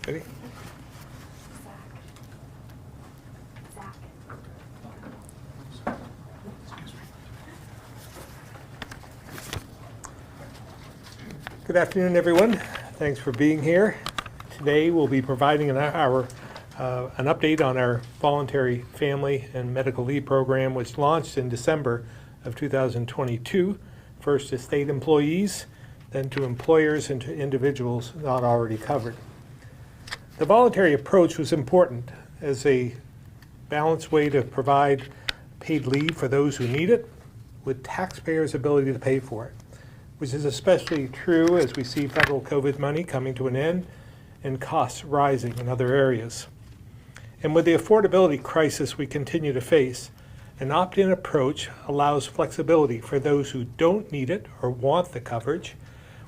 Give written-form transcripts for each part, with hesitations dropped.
Ready? Good afternoon, everyone. Thanks for being here. Today we'll be providing an update on our voluntary family and medical leave program, which launched in December of 2022, first to state employees, then to employers and to individuals not already covered. The voluntary approach was important as a balanced way to provide paid leave for those who need it, with taxpayers' ability to pay for it, which is especially true as we see federal COVID money coming to an end and costs rising in other areas. And with the affordability crisis we continue to face, an opt-in approach allows flexibility for those who don't need it or want the coverage,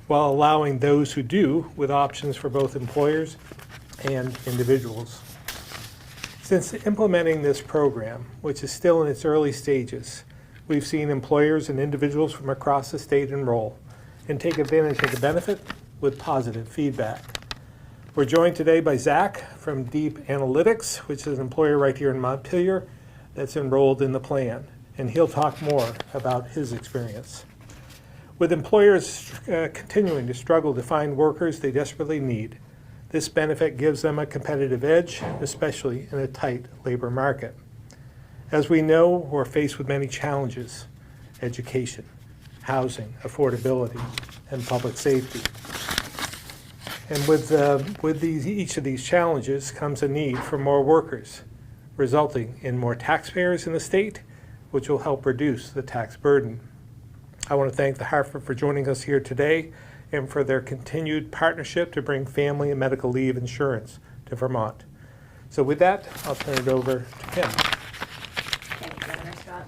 while allowing those who do with options for both employers and individuals. Since implementing this program, which is still in its early stages, we've seen employers and individuals from across the state enroll and take advantage of the benefit with positive feedback. We're joined today by Zach from Deep Analytics, which is an employer right here in Montpelier that's enrolled in the plan, and he'll talk more about his experience. With employers continuing to struggle to find workers they desperately need, this benefit gives them a competitive edge, especially in a tight labor market. As we know, we're faced with many challenges: education, housing, affordability, and public safety. And with each of these challenges comes a need for more workers, resulting in more taxpayers in the state, which will help reduce the tax burden. I want to thank the Hartford for joining us here today and for their continued partnership to bring family and medical leave insurance to Vermont. So with that, I'll turn it over to Kim. Thank you, Governor Scott.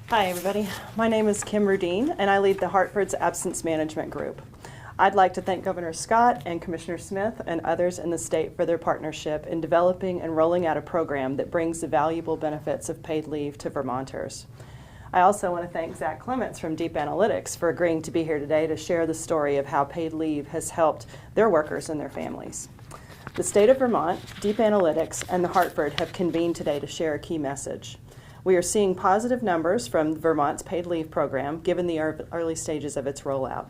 Hi, everybody. My name is Kim Rudine, and I lead the Hartford's Absence Management Group. I'd like to thank Governor Scott and Commissioner Smith and others in the state for their partnership in developing and rolling out a program that brings the valuable benefits of paid leave to Vermonters. I also want to thank Zach Clements from Deep Analytics for agreeing to be here today to share the story of how paid leave has helped their workers and their families. The state of Vermont, Deep Analytics, and the Hartford have convened today to share a key message. We are seeing positive numbers from Vermont's paid leave program given the early stages of its rollout.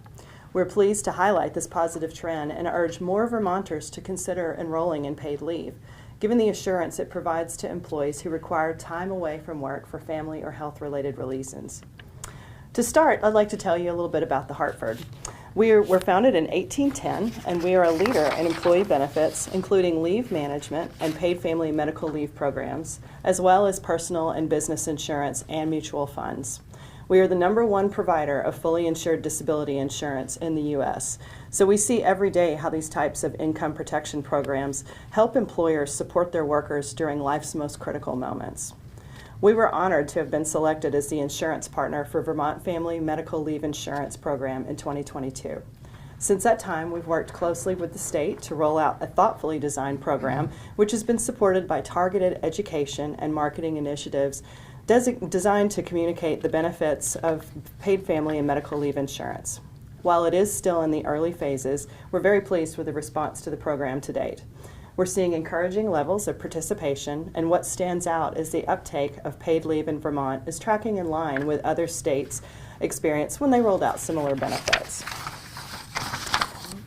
We're pleased to highlight this positive trend and urge more Vermonters to consider enrolling in paid leave, given the assurance it provides to employees who require time away from work for family or health-related reasons. To start, I'd like to tell you a little bit about the Hartford. We're founded in 1810, and we are a leader in employee benefits, including leave management and paid family and medical leave programs, as well as personal and business insurance and mutual funds. We are the #1 provider of fully insured disability insurance in the U.S., so we see every day how these types of income protection programs help employers support their workers during life's most critical moments. We were honored to have been selected as the insurance partner for Vermont Family Medical Leave Insurance Program in 2022. Since that time, we've worked closely with the state to roll out a thoughtfully designed program, which has been supported by targeted education and marketing initiatives designed to communicate the benefits of paid family and medical leave insurance. While it is still in the early phases, we're very pleased with the response to the program to date. We're seeing encouraging levels of participation, and what stands out is the uptake of paid leave in Vermont is tracking in line with other states' experience when they rolled out similar benefits.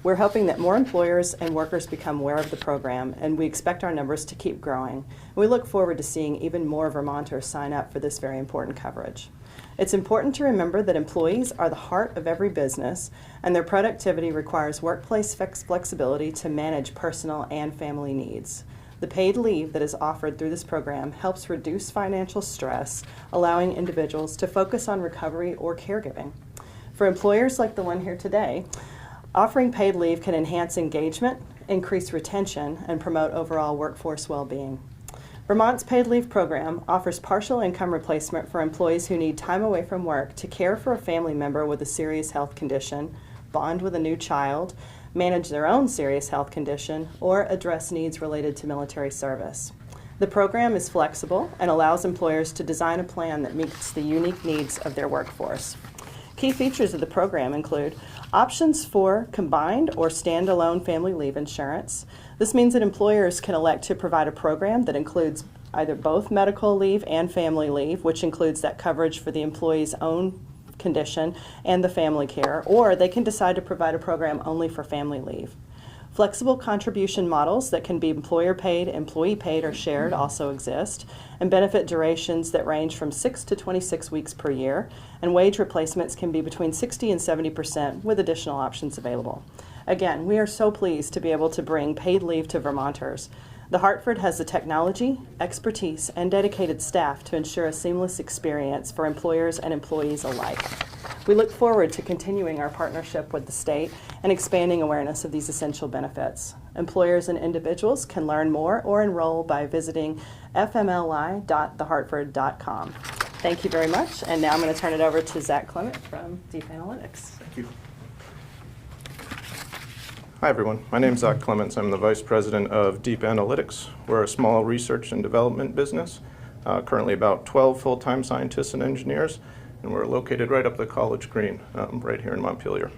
We're hoping that more employers and workers become aware of the program, and we expect our numbers to keep growing. We look forward to seeing even more Vermonters sign up for this very important coverage. It's important to remember that employees are the heart of every business, and their productivity requires workplace flexibility to manage personal and family needs. The paid leave that is offered through this program helps reduce financial stress, allowing individuals to focus on recovery or caregiving. For employers like the one here today, offering paid leave can enhance engagement, increase retention, and promote overall workforce well-being. Vermont's paid leave program offers partial income replacement for employees who need time away from work to care for a family member with a serious health condition, bond with a new child, manage their own serious health condition, or address needs related to military service. The program is flexible and allows employers to design a plan that meets the unique needs of their workforce. Key features of the program include options for combined or standalone family leave insurance. This means that employers can elect to provide a program that includes either both medical leave and family leave, which includes that coverage for the employee's own condition and the family care, or they can decide to provide a program only for family leave. Flexible contribution models that can be employer paid, employee paid, or shared also exist, and benefit durations that range from 6 to 26 weeks per year, and wage replacements can be between 60 and 70% with additional options available. Again, we are so pleased to be able to bring paid leave to Vermonters. The Hartford has the technology, expertise, and dedicated staff to ensure a seamless experience for employers and employees alike. We look forward to continuing our partnership with the state and expanding awareness of these essential benefits. Employers and individuals can learn more or enroll by visiting fmli.thehartford.com. Thank you very much, and now I'm going to turn it over to Zach Clement from Deep Analytics. Thank you. Hi everyone, my name is Zach Clements. I'm the Vice President of Deep Analytics. We're a small research and development business, currently about 12 full-time scientists and engineers, and we're located right up the College Green, right here in Montpelier.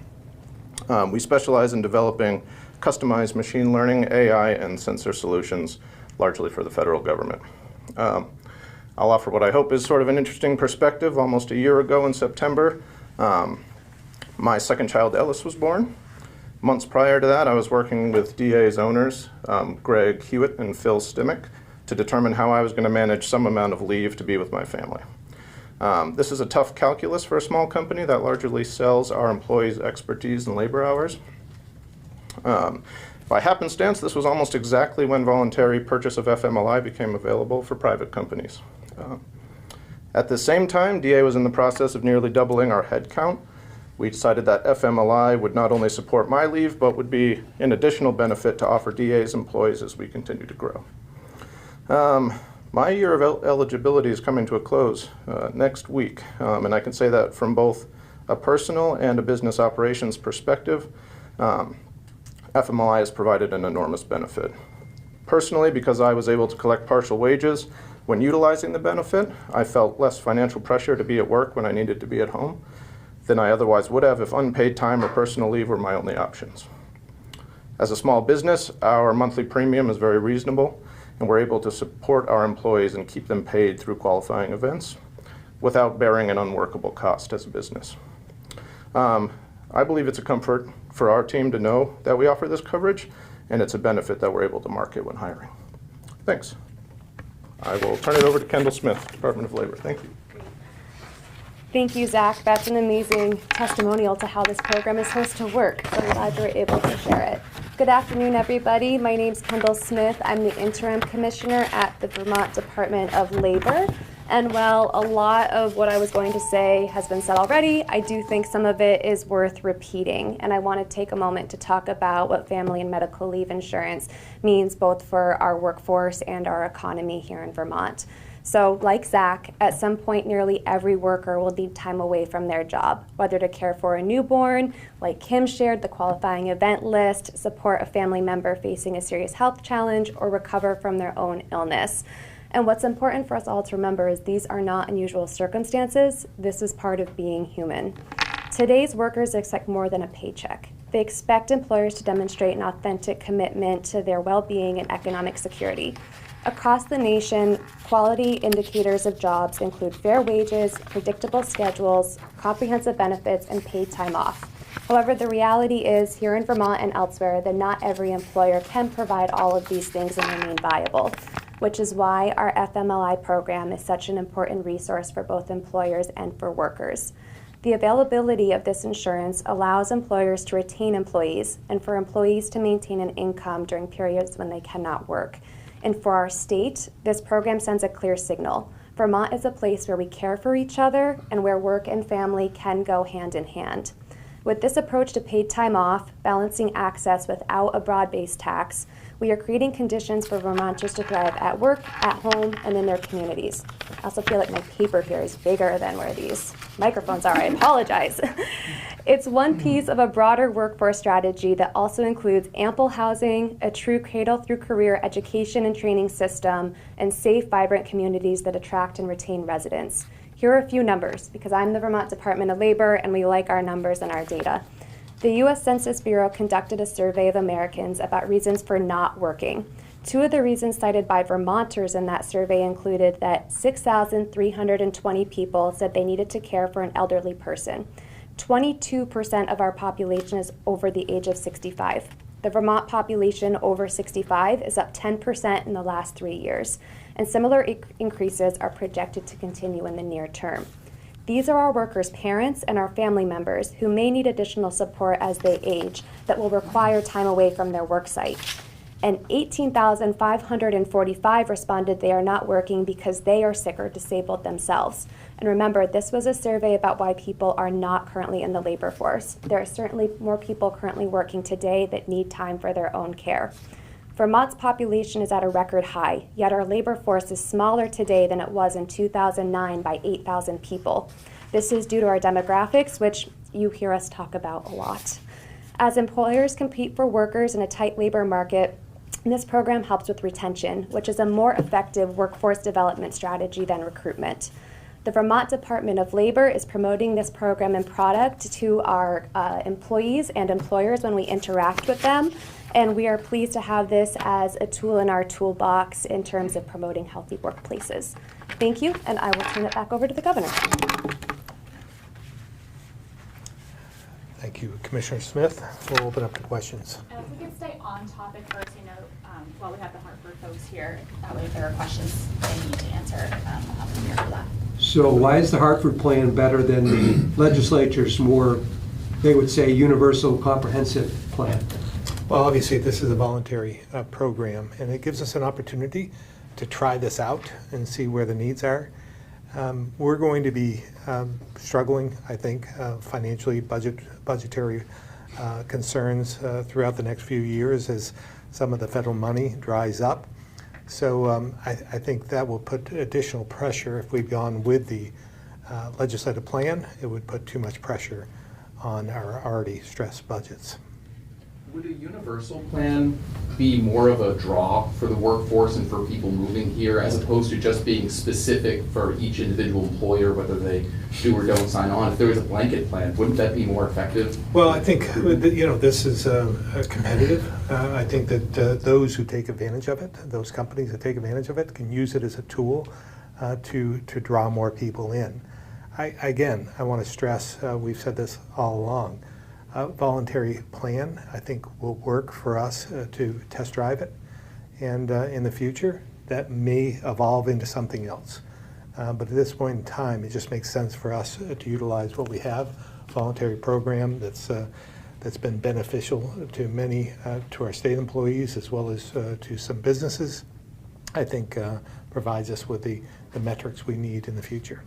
We specialize in developing customized machine learning, AI, and sensor solutions, largely for the federal government. I'll offer what I hope is sort of an interesting perspective. Almost a year ago in September, my second child, Ellis, was born. Months prior to that, I was working with DA's owners, Greg Hewitt and Phil Stimmick, to determine how I was going to manage some amount of leave to be with my family. This is a tough calculus for a small company that largely sells our employees' expertise and labor hours. By happenstance, this was almost exactly when voluntary purchase of FMLI became available for private companies. At the same time, DA was in the process of nearly doubling our headcount. We decided that FMLI would not only support my leave, but would be an additional benefit to offer DA's employees as we continue to grow. My year of eligibility is coming to a close next week, and I can say that from both a personal and a business operations perspective, FMLI has provided an enormous benefit. Personally, because I was able to collect partial wages when utilizing the benefit, I felt less financial pressure to be at work when I needed to be at home than I otherwise would have if unpaid time or personal leave were my only options. As a small business, our monthly premium is very reasonable, and we're able to support our employees and keep them paid through qualifying events without bearing an unworkable cost as a business. I believe it's a comfort for our team to know that we offer this coverage, and it's a benefit that we're able to market when hiring. Thanks. I will turn it over to Kendall Smith, Department of Labor. Thank you. Thank you, Zach. That's an amazing testimonial to how this program is supposed to work. So I'm glad you were able to share it. Good afternoon, everybody. My name's Kendall Smith. I'm the Interim Commissioner at the Vermont Department of Labor. And while a lot of what I was going to say has been said already, I do think some of it is worth repeating. And I want to take a moment to talk about what family and medical leave insurance means both for our workforce and our economy here in Vermont. So like Zach, at some point nearly every worker will need time away from their job, whether to care for a newborn, like Kim shared the qualifying event list, support a family member facing a serious health challenge, or recover from their own illness. And what's important for us all to remember is these are not unusual circumstances. This is part of being human. Today's workers expect more than a paycheck. They expect employers to demonstrate an authentic commitment to their well-being and economic security. Across the nation, quality indicators of jobs include fair wages, predictable schedules, comprehensive benefits, and paid time off. However, the reality is here in Vermont and elsewhere that not every employer can provide all of these things and remain viable, which is why our FMLI program is such an important resource for both employers and for workers. The availability of this insurance allows employers to retain employees and for employees to maintain an income during periods when they cannot work. And for our state, this program sends a clear signal. Vermont is a place where we care for each other and where work and family can go hand in hand. With this approach to paid time off, balancing access without a broad-based tax, we are creating conditions for Vermonters to thrive at work, at home, and in their communities. I also feel like my paper here is bigger than where these microphones are. I apologize. It's one piece of a broader workforce strategy that also includes ample housing, a true cradle-through-career education and training system, and safe, vibrant communities that attract and retain residents. Here are a few numbers, because I'm the Vermont Department of Labor and we like our numbers and our data. The U.S. Census Bureau conducted a survey of Americans about reasons for not working. Two of the reasons cited by Vermonters in that survey included that 6,320 people said they needed to care for an elderly person. 22% of our population is over the age of 65. The Vermont population over 65 is up 10% in the last 3 years, and similar increases are projected to continue in the near term. These are our workers' parents and our family members who may need additional support as they age that will require time away from their work site. And 18,545 responded they are not working because they are sick or disabled themselves. And remember, this was a survey about why people are not currently in the labor force. There are certainly more people currently working today that need time for their own care. Vermont's population is at a record high, yet our labor force is smaller today than it was in 2009 by 8,000 people. This is due to our demographics, which you hear us talk about a lot. As employers compete for workers in a tight labor market, this program helps with retention, which is a more effective workforce development strategy than recruitment. The Vermont Department of Labor is promoting this program and product to our employees and employers when we interact with them, and we are pleased to have this as a tool in our toolbox in terms of promoting healthy workplaces. Thank you, and I will turn it back over to the governor. Thank you, Commissioner Smith. We'll open up to questions. If we could stay on topic first, while we have the Hartford folks here, that way if there are questions they need to answer, we'll have them here for that. So why is the Hartford plan better than the legislature's more, they would say, universal comprehensive plan? Well, obviously, this is a voluntary program, and it gives us an opportunity to try this out and see where the needs are. We're going to be struggling, I think, financially, budgetary concerns throughout the next few years as some of the federal money dries up. So I think that will put additional pressure. If we'd gone with the legislative plan, it would put too much pressure on our already stressed budgets. Would a universal plan be more of a draw for the workforce and for people moving here, as opposed to just being specific for each individual employer, whether they do or don't sign on? If there was a blanket plan, wouldn't that be more effective? Well, I think this is competitive. I think that those who take advantage of it, those companies that take advantage of it, can use it as a tool to draw more people in. I want to stress, we've said this all along, voluntary plan, I think, will work for us to test drive it. And in the future, that may evolve into something else. But at this point in time, it just makes sense for us to utilize what we have, a voluntary program that's been beneficial to many, to our state employees as well as to some businesses. I think provides us with the metrics we need in the future.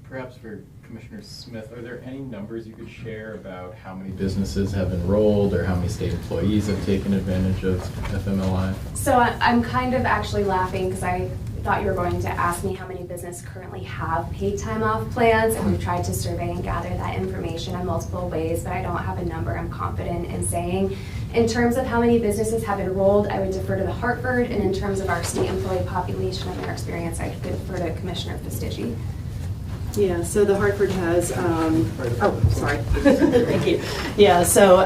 Perhaps for Commissioner Smith, are there any numbers you could share about how many businesses have enrolled or how many state employees have taken advantage of FMLI? So I'm kind of actually laughing because I thought you were going to ask me how many businesses currently have paid time off plans, and we've tried to survey and gather that information in multiple ways, but I don't have a number I'm confident in saying. In terms of how many businesses have enrolled, I would defer to the Hartford, and in terms of our state employee population and their experience, I could defer to Commissioner Fastiggi. Yeah, so the Hartford has, Thank you. Yeah, so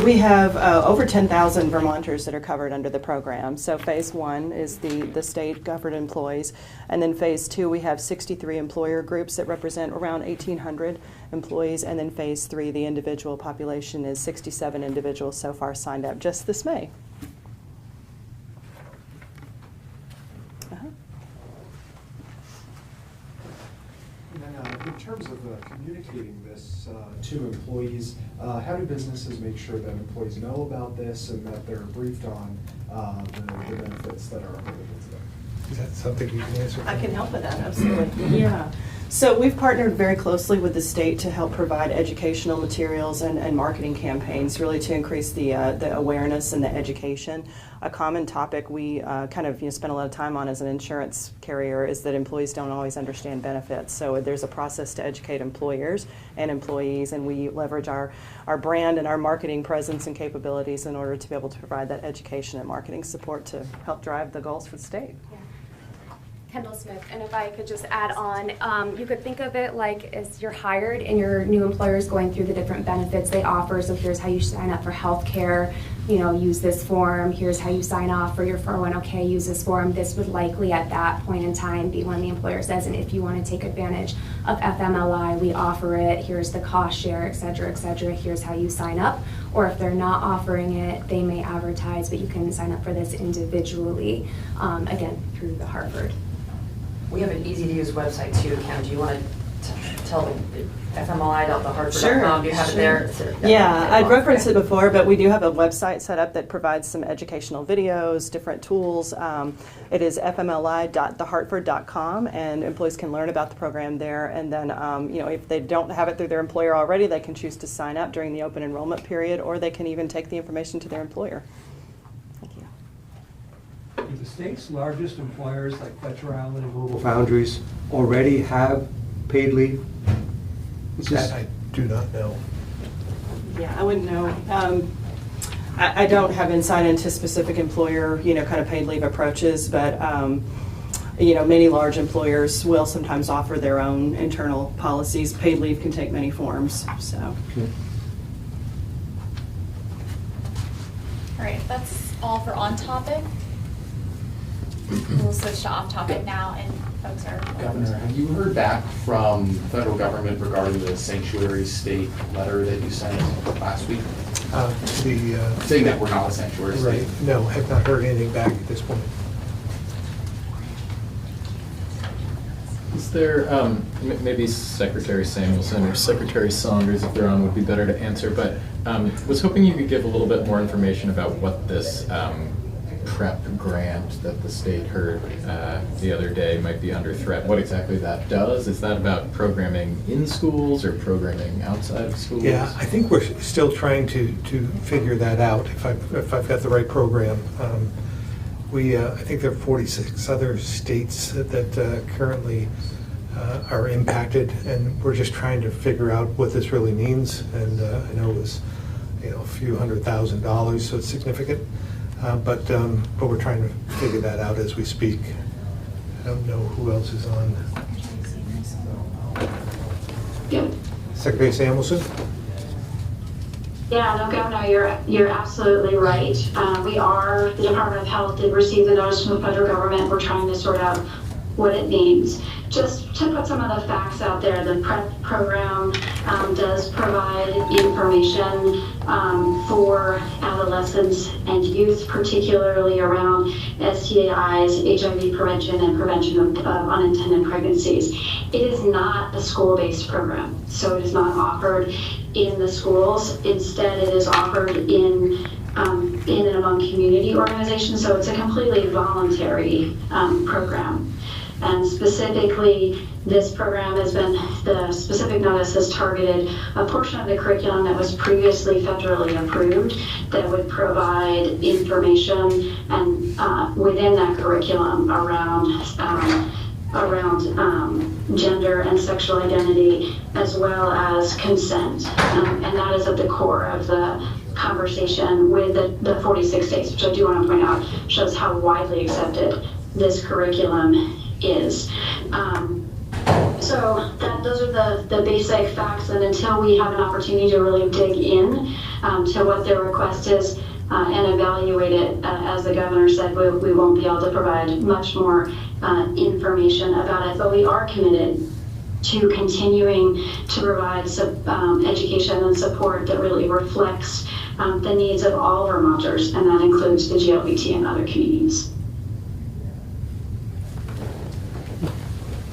we have over 10,000 Vermonters that are covered under the program. So phase one is the state governed employees. And then phase two, we have 63 employer groups that represent around 1,800 employees. And then phase three, the individual population is 67 individuals so far signed up just this May. In terms of communicating this to employees, how do businesses make sure that employees know about this and that they're briefed on the benefits that are available to them? Is that something you can answer? I can help with that, absolutely. Yeah. So we've partnered very closely with the state to help provide educational materials and marketing campaigns, really to increase the awareness and the education. A common topic we spend a lot of time on as an insurance carrier is that employees don't always understand benefits. So there's a process to educate employers and employees, and we leverage our brand and our marketing presence and capabilities in order to be able to provide that education and marketing support to help drive the goals for the state. Yeah. Kendall Smith, and if I could just add on, you could think of it like as you're hired and your new employer is going through the different benefits they offer. So here's how you sign up for health care, use this form. Here's how you sign off for your 401k, use this form. This would likely at that point in time be when the employer says, and if you want to take advantage of FMLI, we offer it. Here's the cost share, et cetera, et cetera. Here's how you sign up. Or if they're not offering it, they may advertise, but you can sign up for this individually, again, through the Hartford. We have an easy-to-use website too, Kim. Do you want to tell them fmli.thehartford.com? Sure, Do you have sure. it there? Yeah, I'd referenced it before, but we do have a website set up that provides some educational videos, different tools. It is fmli.thehartford.com, and employees can learn about the program there. And then, if they don't have it through their employer already, they can choose to sign up during the open enrollment period, or they can even take the information to their employer. Thank you. Do the state's largest employers like Fletcher Island and Global Foundries already have paid leave? It's just, That I do not know. Yeah, I wouldn't know. I don't have insight into specific employer, kind of paid leave approaches, but, many large employers will sometimes offer their own internal policies. Paid leave can take many forms, so. All right, if that's all for on topic. We'll switch to off topic now, and folks are. Governor, have you heard back from the federal government regarding the sanctuary state letter that you sent last week? Saying that we're not a sanctuary state? Right, no, have not heard anything back at this point. Is there, maybe Secretary Samuelson or Secretary Saunders, if they're on, would be better to answer, but was hoping you could give a little bit more information about what this PrEP grant that the state heard the other day might be under threat, what exactly that does. Is that about programming in schools or programming outside of schools? Yeah, I think we're still trying to figure that out, if I've got the right program. I think there are 46 other states that currently are impacted, and we're just trying to figure out what this really means. And I know it was, a few $100,000, so it's significant. But we're trying to figure that out as we speak. I don't know who else is on. Secretary Samuelson? Yeah, no, Governor, you're absolutely right. The Department of Health did receive the notice from the federal government. We're trying to sort out what it means. Just to put some of the facts out there, the PrEP program does provide information for adolescents and youth, particularly around STIs, HIV prevention, and prevention of unintended pregnancies. It is not a school-based program, so it is not offered in the schools. Instead, it is offered in and among community organizations, so it's a completely voluntary program. And specifically, this program the specific notice has targeted a portion of the curriculum that was previously federally approved that would provide information and within that curriculum around gender and sexual identity, as well as consent. And that is at the core of the conversation with the 46 states, which I do want to point out shows how widely accepted this curriculum is. So those are the basic facts, and until we have an opportunity to really dig in to what their request is and evaluate it, as the governor said, we won't be able to provide much more information about it, but we are committed to continuing to provide education and support that really reflects the needs of all Vermonters, and that includes the GLBT and other communities.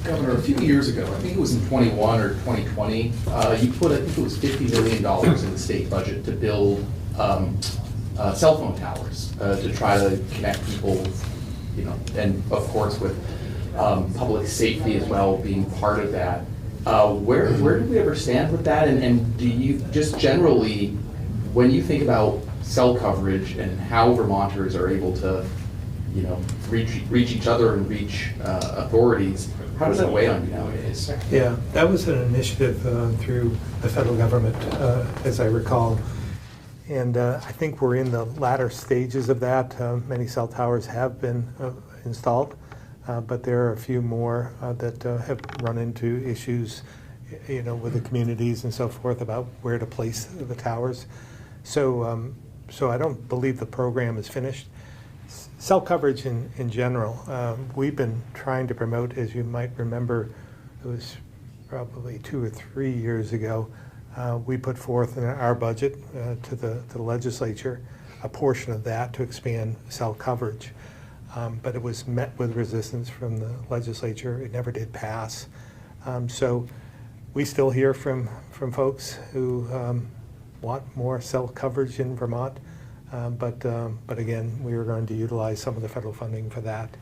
Governor, a few years ago, I think it was in 21 or 2020, you put, I think it was $50 million in the state budget to build cell phone towers to try to connect people, and of course with public safety as well being part of that. Where do we ever stand with that? And do you, just generally, when you think about cell coverage and how Vermonters are able to, reach each other and reach authorities, how does that weigh on you nowadays? Yeah, that was an initiative through the federal government, as I recall. And I think we're in the latter stages of that. Many cell towers have been installed. but there are a few more that have run into issues, with the communities and so forth about where to place the towers. So, so I don't believe the program is finished. Cell coverage in general, we've been trying to promote, as you might remember, it was probably 2 or 3 years ago, we put forth in our budget to the legislature a portion of that to expand cell coverage. But it was met with resistance from the legislature. It never did pass. So we still hear from folks who want more cell coverage in Vermont. But again, we were going to utilize some of the federal funding for that.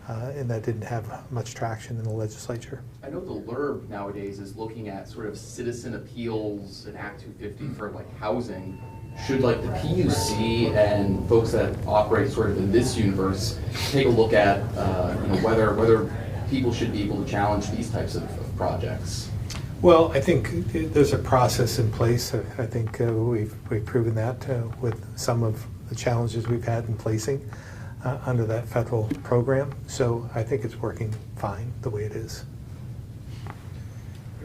And that didn't have much traction in the legislature. I know the LURB nowadays is looking at sort of citizen appeals and Act 250 for like housing. Should like the PUC and folks that operate sort of in this universe take a look at whether people should be able to challenge these types of projects? Well, I think there's a process in place. I think we've proven that with some of the challenges we've had in placing under that federal program. So I think it's working fine the way it is.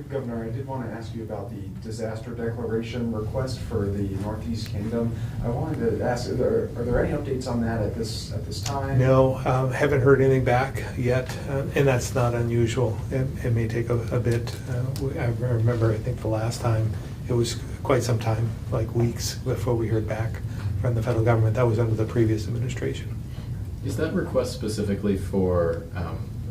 Governor, I did want to ask you about the disaster declaration request for the Northeast Kingdom. I wanted to ask, are there any updates on that at this time? No, haven't heard anything back yet, and that's not unusual. It may take a bit. I remember, I think the last time, it was quite some time, like weeks, before we heard back from the federal government. That was under the previous administration. Is that request specifically for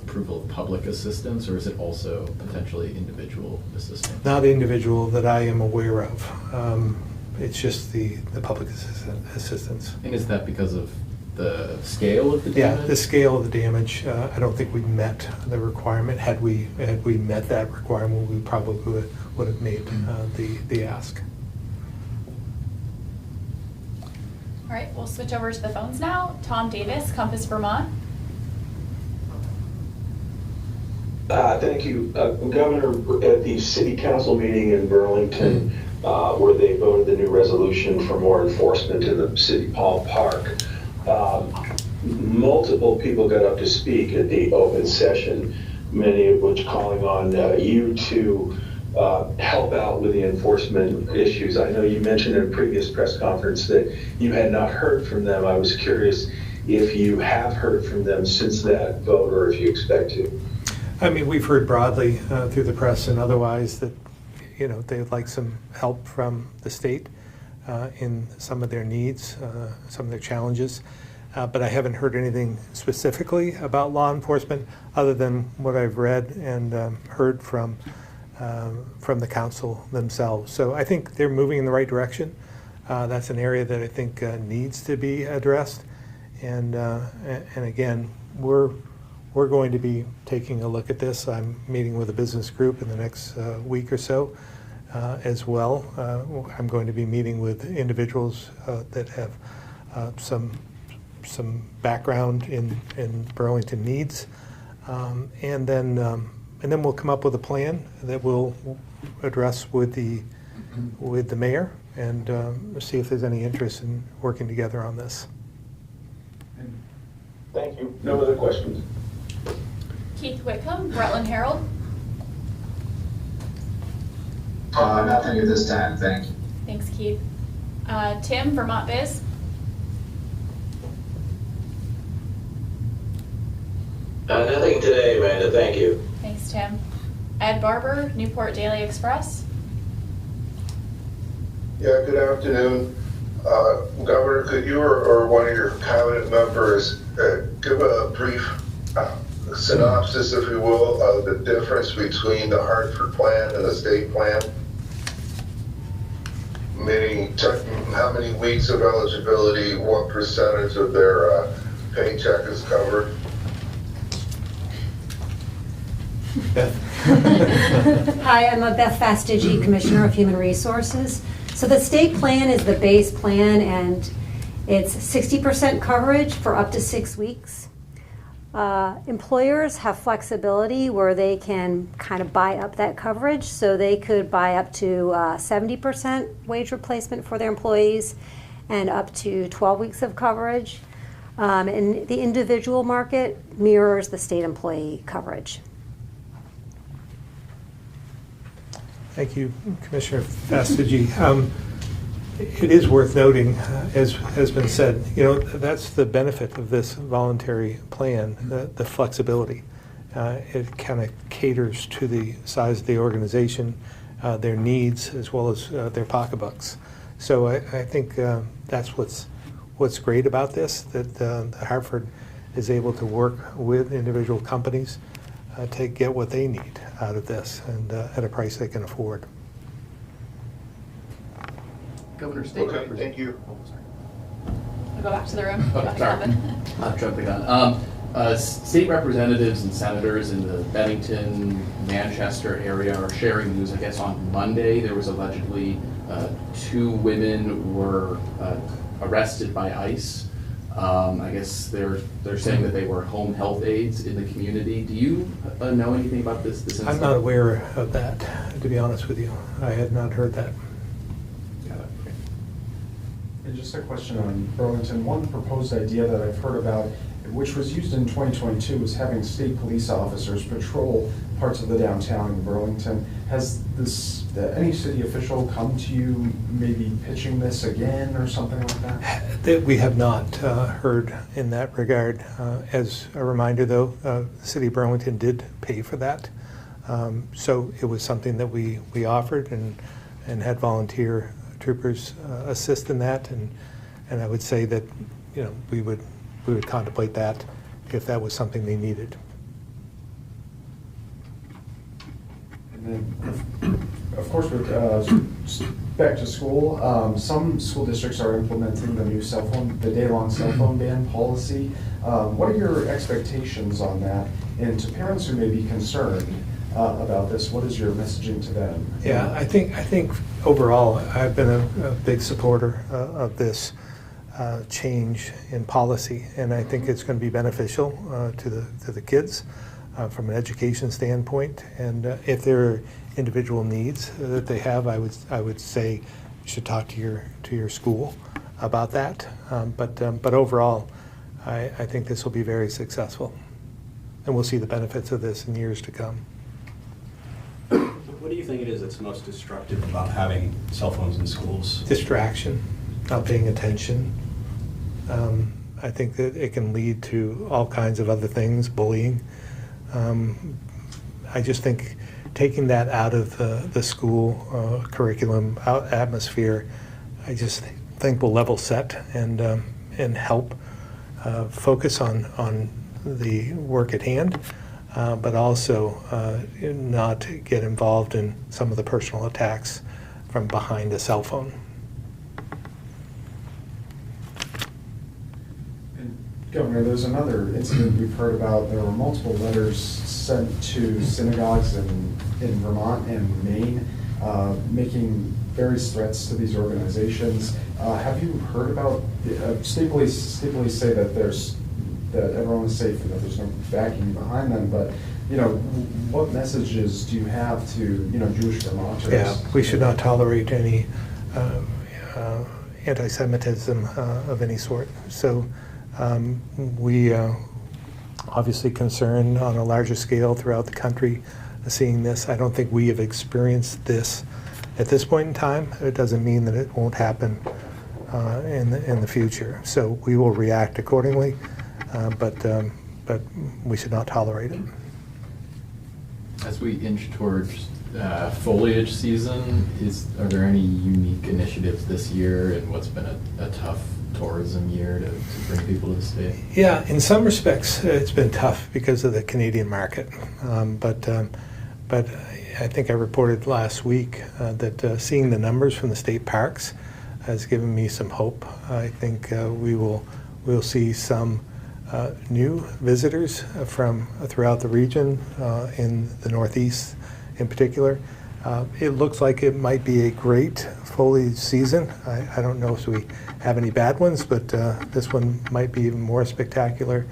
approval of public assistance, or is it also potentially individual assistance? Not individual that I am aware of. It's just the public assistance. And is that because of the scale of the damage? Yeah, the scale of the damage. I don't think we met the requirement. Had we met that requirement, we probably would have made the ask. All right, we'll switch over to the phones now. Tom Davis, Compass Vermont. Thank you. Governor, at the city council meeting in Burlington, where they voted the new resolution for more enforcement in the City Hall Park, multiple people got up to speak at the open session, many of which calling on you to help out with the enforcement issues. I know you mentioned in a previous press conference that you had not heard from them. I was curious if you have heard from them since that vote, or if you expect to. I mean, we've heard broadly through the press and otherwise that, they would like some help from the state in some of their needs, some of their challenges. But I haven't heard anything specifically about law enforcement other than what I've read and heard from the council themselves. So I think they're moving in the right direction. That's an area that I think needs to be addressed. And again, we're going to be taking a look at this. I'm meeting with a business group in the next week or so as well. I'm going to be meeting with individuals that have some background in Burlington needs, and then we'll come up with a plan that we'll address with the mayor and see if there's any interest in working together on this. Thank you. No other questions. Keith Whitcomb, Rutland Herald. Nothing at this time, thank you. Thanks, Keith. Tim, Vermont Biz. Nothing today, Amanda, thank you. Thanks, Tim. Ed Barber, Newport Daily Express. Yeah, good afternoon. Governor, could you or one of your cabinet members give a brief synopsis, if you will, of the difference between the Hartford plan and the state plan? Meaning, how many weeks of eligibility, what percentage of their paycheck is covered? Hi, I'm Beth Fastiggi, Commissioner of Human Resources. So the state plan is the base plan, and it's 60% coverage for up to 6 weeks. Employers have flexibility where they can kind of buy up that coverage, so they could buy up to 70% wage replacement for their employees and up to 12 weeks of coverage. And the individual market mirrors the state employee coverage. Thank you, Commissioner Fastucci. It is worth noting, as has been said, that's the benefit of this voluntary plan, the flexibility. It kind of caters to the size of the organization, their needs, as well as their pocketbooks. So I think that's what's great about this, that Hartford is able to work with individual companies to get what they need out of this, and at a price they can afford. Governor, State Okay, Representative. thank you. Oh, sorry. We'll go back to the room. Oh, Go back to sorry. Kevin. I'm jumping on. State representatives and senators in the Bennington, Manchester area are sharing news. I guess on Monday there was allegedly 2 women were arrested by ICE. I guess they're saying that they were home health aides in the community. Do you know anything about this incident? I'm not aware of that, to be honest with you. I had not heard that. And just a question on Burlington. One proposed idea that I've heard about, which was used in 2022, was having state police officers patrol parts of the downtown in Burlington. Has any city official come to you maybe pitching this again or something like that? We have not heard in that regard. As a reminder, though, the City of Burlington did pay for that. So it was something that we offered and had volunteer troopers assist in that. And I would say that we would contemplate that if that was something they needed. And then, of course, with back to school, some school districts are implementing the new the day-long cell phone ban policy. What are your expectations on that? And to parents who may be concerned about this, what is your messaging to them? Yeah, I think overall, I've been a big supporter of this change in policy, and I think it's going to be beneficial to the kids from an education standpoint. And if there are individual needs that they have, I would say you should talk to your school about that. But overall, I think this will be very successful, and we'll see the benefits of this in years to come. What do you think it is that's most destructive about having cell phones in schools? Distraction, not paying attention. I think that it can lead to all kinds of other things, bullying. I just think taking that out of the school curriculum atmosphere, I just think will level set and help focus on the work at hand. But also not get involved in some of the personal attacks from behind a cell phone. And Governor, there's another incident we've heard about. There were multiple letters sent to synagogues in Vermont and Maine making various threats to these organizations. Have you heard about state police say that that everyone is safe and that there's no backing behind them, but what messages do you have to Jewish Vermonters? Yeah, we should not tolerate any anti-Semitism of any sort. So we obviously concerned on a larger scale throughout the country seeing this. I don't think we have experienced this at this point in time. It doesn't mean that it won't happen in the future. So we will react accordingly. But we should not tolerate it. As we inch towards foliage season, are there any unique initiatives this year in what's been a tough tourism year to bring people to the state? Yeah, in some respects it's been tough because of the Canadian market. But I think I reported last week that seeing the numbers from the state parks has given me some hope. I think we'll see some new visitors from throughout the region, in the Northeast in particular. It looks like it might be a great foliage season. I don't know if we have any bad ones, but this one might be even more spectacular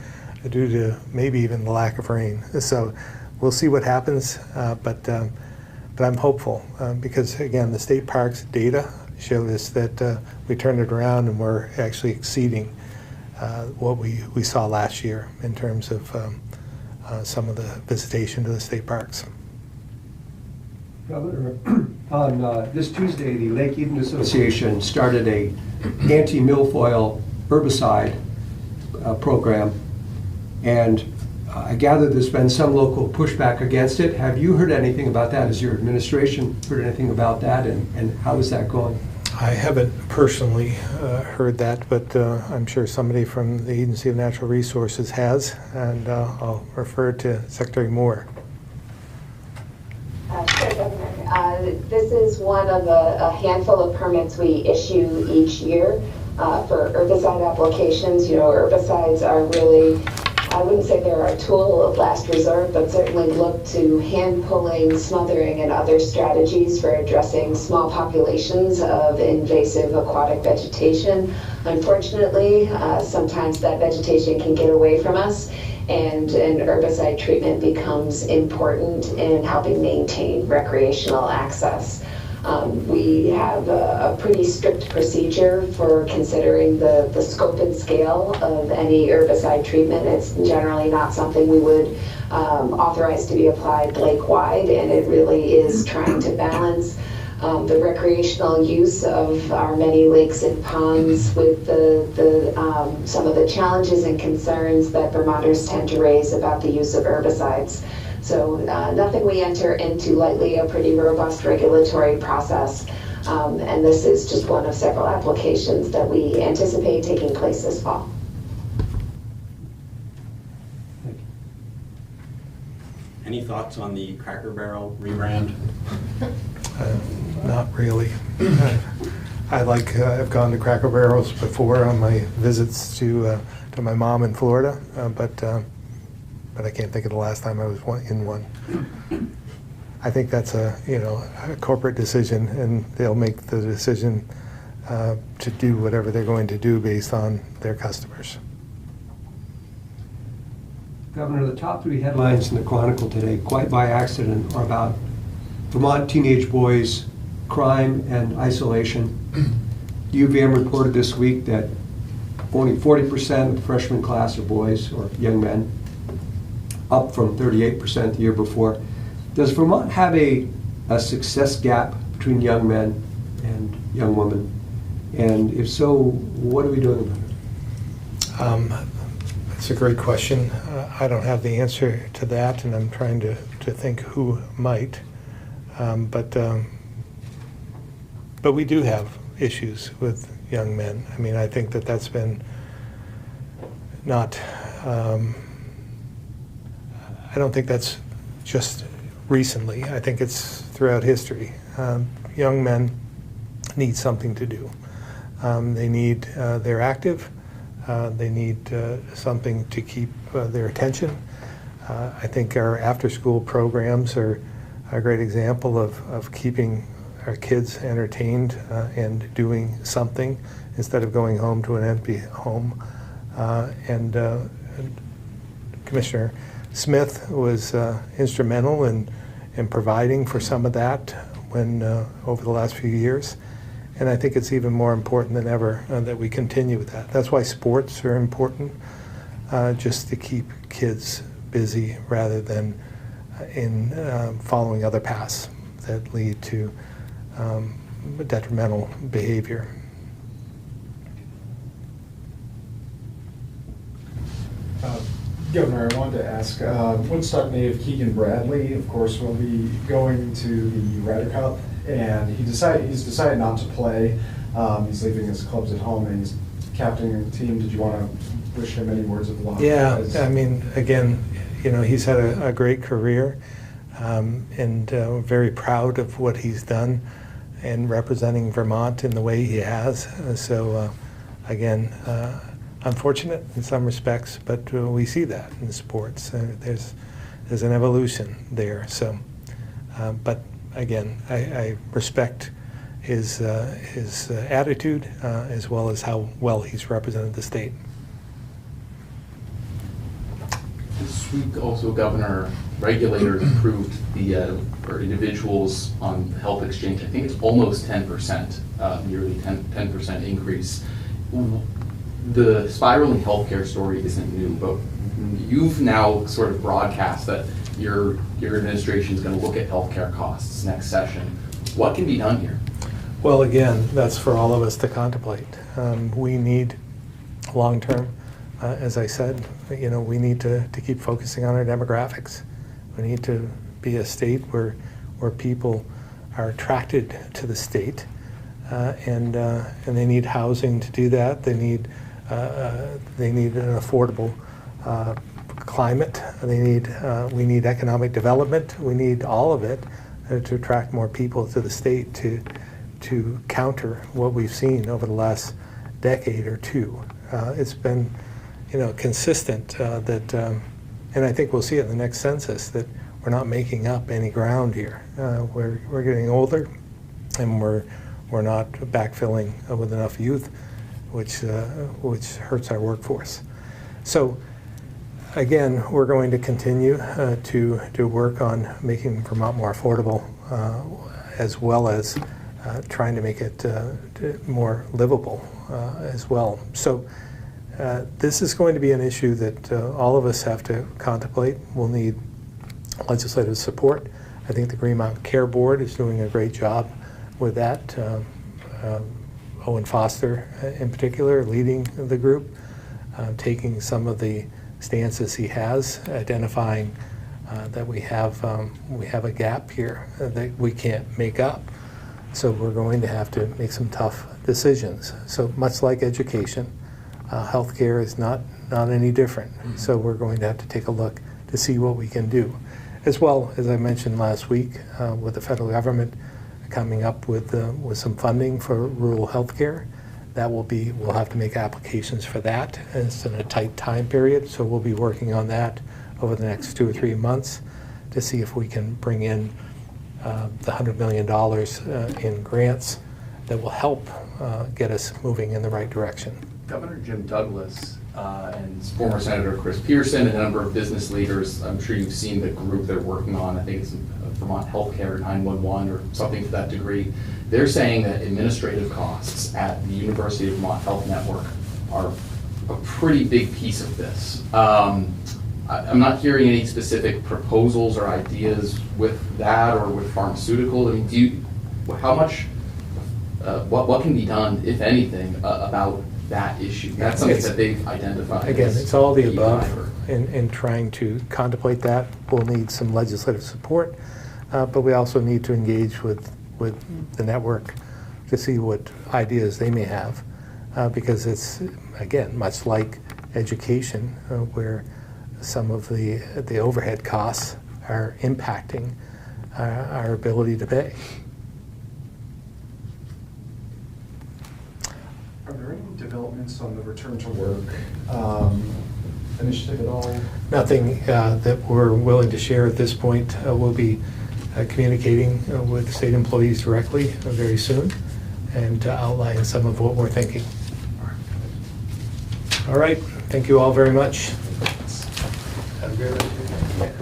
due to maybe even the lack of rain. So we'll see what happens, but I'm hopeful because, again, the state parks data showed us that we turned it around and we're actually exceeding what we saw last year in terms of some of the visitation to the state parks. Governor, on this Tuesday, the Lake Eden Association started a anti-milfoil herbicide program, and I gather there's been some local pushback against it. Have you heard anything about that? Has your administration heard anything about that, and how is that going? I haven't personally heard that, but I'm sure somebody from the Agency of Natural Resources has, and I'll refer to Secretary Moore. Sure, Governor. This is one of a handful of permits we issue each year for herbicide applications. You know, herbicides are really, I wouldn't say they're our tool of last resort, but certainly look to hand pulling, smothering, and other strategies for addressing small populations of invasive aquatic vegetation. Unfortunately, sometimes that vegetation can get away from us, and an herbicide treatment becomes important in helping maintain recreational access. We have a pretty strict procedure for considering the scope and scale of any herbicide treatment. It's generally not something we would authorize to be applied lake-wide, and it really is trying to balance the recreational use of our many lakes and ponds with some of the challenges and concerns that Vermonters tend to raise about the use of herbicides. So nothing we enter into lightly, a pretty robust regulatory process, and this is just one of several applications that we anticipate taking place this fall. Any thoughts on the Cracker Barrel rebrand? Not really. I've gone to Cracker Barrels before on my visits to my mom in Florida, but I can't think of the last time I was in one. I think that's a corporate decision, and they'll make the decision to do whatever they're going to do based on their customers. Governor, the top 3 headlines in the Chronicle today, quite by accident, are about Vermont teenage boys, crime, and isolation. UVM reported this week that only 40% of the freshman class are boys or young men, up from 38% the year before. Does Vermont have a success gap between young men and young women? And if so, what are we doing about it? That's a great question. I don't have the answer to that, and I'm trying to think who might. But we do have issues with young men. I mean, I think that's been not, I don't think that's just recently. I think it's throughout history. Young men need something to do. They're active. They need something to keep their attention. I think our after-school programs are a great example of keeping our kids entertained and doing something instead of going home to an empty home. And Commissioner Smith was instrumental in providing for some of that over the last few years. And I think it's even more important than ever that we continue with that. That's why sports are important, just to keep kids busy rather than in following other paths that lead to detrimental behavior. Governor, I wanted to ask, Woodstock native Keegan Bradley, of course, will be going to the Ryder Cup, and he's decided not to play. He's leaving his clubs at home, and he's captaining the team. Did you want to wish him any words of love? Yeah, I mean, again, he's had a great career, and we're very proud of what he's done in representing Vermont in the way he has. So, again, unfortunate in some respects, but we see that in sports. There's an evolution there. So, but again, I respect his attitude as well as how well he's represented the state. This week also, Governor, regulators approved for individuals on health exchange. I think it's almost 10%, nearly 10% increase. the spiraling healthcare story isn't new, but you've now sort of broadcast that your administration is going to look at healthcare costs next session. What can be done here? Well, again, that's for all of us to contemplate. We need long-term, as I said, we need to keep focusing on our demographics. We need to be a state where people are attracted to the state, and they need housing to do that. They need an affordable climate. We need economic development. We need all of it to attract more people to the state to counter what we've seen over the last decade or two. It's been, consistent that, and I think we'll see it in the next census, that we're not making up any ground here. We're getting older, and we're not backfilling with enough youth, which hurts our workforce. So, again, we're going to continue to work on making Vermont more affordable, as well as trying to make it more livable as well. So this is going to be an issue that all of us have to contemplate. We'll need legislative support. I think the Green Mountain Care Board is doing a great job with that. Owen Foster, in particular, leading the group, taking some of the stances he has, identifying that we have a gap here that we can't make up. So we're going to have to make some tough decisions. So much like education, healthcare is not any different. So we're going to have to take a look to see what we can do. As well, as I mentioned last week, with the federal government coming up with some funding for rural healthcare, we'll have to make applications for that. And it's in a tight time period, so we'll be working on that over the next 2 or 3 months to see if we can bring in the $100 million in grants that will help get us moving in the right direction. Governor Jim Douglas and former Senator Chris Pearson and a number of business leaders, I'm sure you've seen the group they're working on, I think it's Vermont Healthcare 911 or something to that degree. They're saying that administrative costs at the University of Vermont Health Network are a pretty big piece of this. I'm not hearing any specific proposals or ideas with that or with pharmaceutical. I mean, how much, what can be done, if anything, about that issue? That's something that they've identified. Again, it's all the above. In trying to contemplate that, we'll need some legislative support, but we also need to engage with the network to see what ideas they may have, because it's, again, much like education, where some of the overhead costs are impacting our ability to pay. Are there any developments on the return to work initiative at all? Nothing that we're willing to share at this point. We'll be communicating with state employees directly very soon and outline some of what we're thinking. All right. Thank you all very much. Have a great rest of your day.